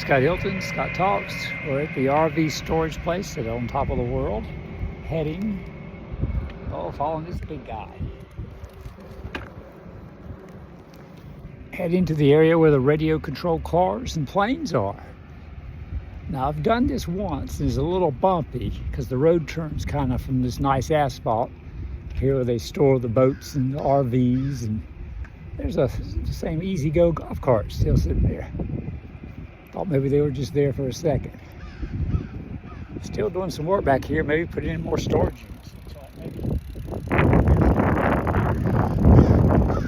Scott Hylton, Scott Talks. We're at the RV storage place at on top of the world, heading, following this big guy. Heading to the area where the radio controlled cars and planes are. Now I've done this once, and it's a little bumpy because the road turns kind of from this nice asphalt here where they store the boats and the RVs, and there's the same easy-go golf cart still sitting there. Thought maybe they were just there for a second. Still doing some work back here, maybe putting in more storage units.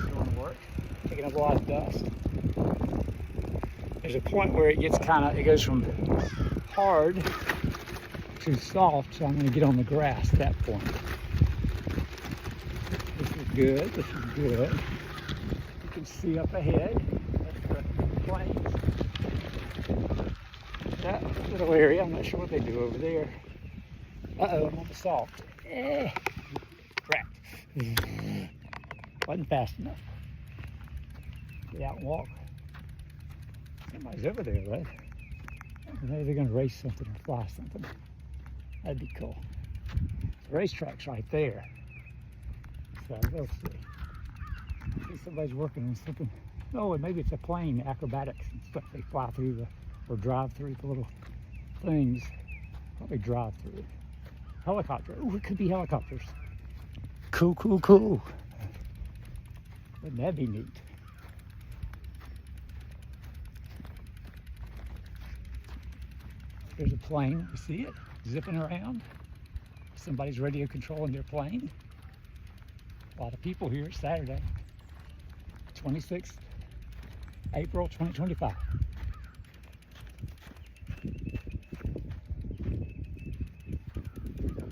Doing work, taking up a lot of dust. There's a point where it gets it goes from hard to soft, so I'm going to get on the grass at that point. This is good, this is good. You can see up ahead, that's the plains. That little area, I'm not sure what they do over there. Uh-oh, I'm on the soft. Cracked. Wasn't fast enough. Get out and walk. Somebody's over there, right? Maybe they're going to race something or fly something. That'd be cool. The racetrack's right there. So we'll see. See somebody's working on something. Oh, maybe it's a plane, acrobatics and stuff. They fly through or drive through the little things. Probably drive through. Helicopter. Oh, it could be helicopters. Cool, cool, cool. Wouldn't that be neat? There's a plane, you see it, zipping around. Somebody's radio controlling their plane. A lot of people here. It's Saturday, 26th April 2025.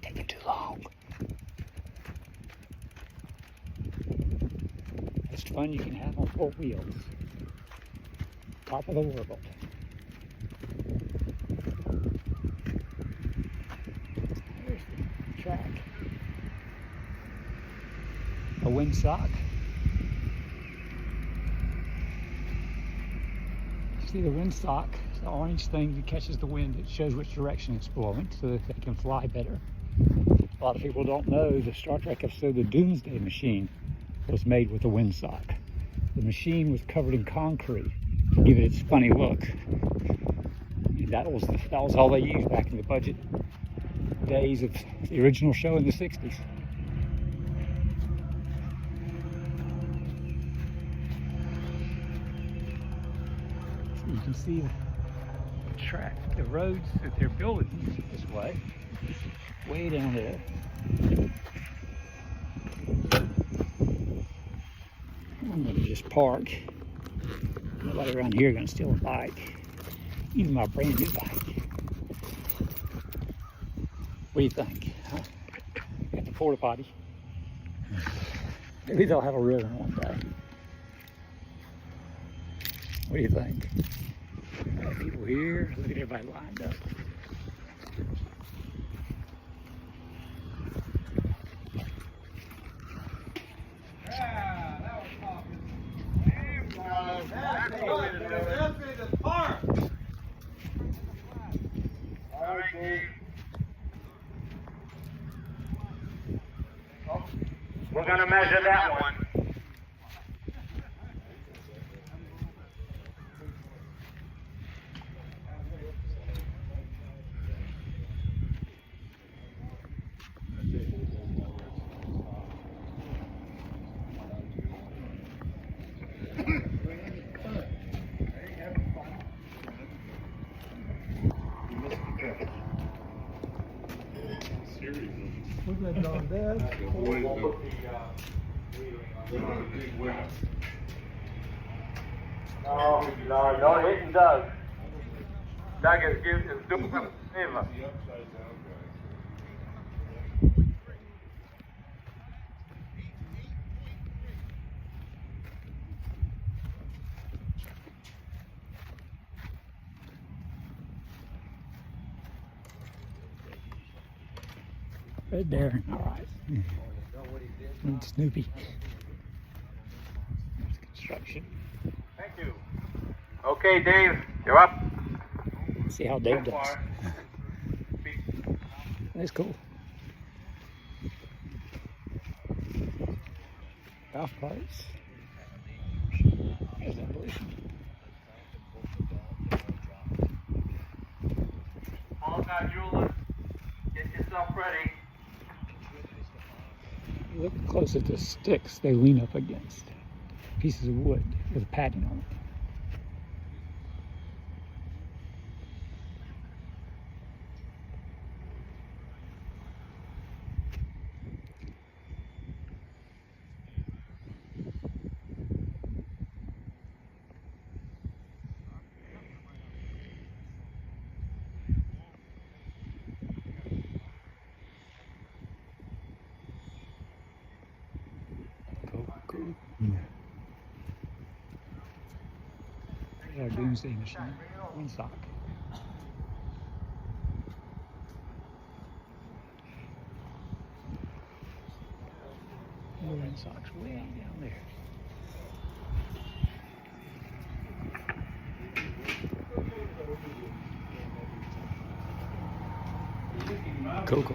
Taking too long. Most fun you can have on 4 wheels. Top of the world. Track. A windsock. See the windsock, the orange thing that catches the wind, it shows which direction it's blowing so that they can fly better. A lot of people don't know the Star Trek episode The Doomsday Machine was made with a windsock. The machine was covered in concrete to give it its funny look. And that was all they used back in the budget days of the original show in the 60s. So you can see the track, the roads that they're building this way down there. I'm going to just park. Nobody around here is going to steal a bike, even my brand new bike. What do you think? Huh? Got the porta potty. Maybe they'll have a real one one day. What do you think? Got people here. Look at everybody lined up. Yeah, that was popping. That's the park. All right, Dave. We're going to measure that one. Look at that dog there. No, don't hit Doug. Doug is doing a favor. Right there. All right. And Snoopy. There's construction. Thank you. Okay, Dave, you're up. See how Dave does. That's cool. Golf carts. There's evolution. All guy jeweler, get yourself ready. Look close at the sticks they lean up against. Pieces of wood with a padding on it. Cool. There's our doomsday machine. One sock. One sock's way down there. Coco.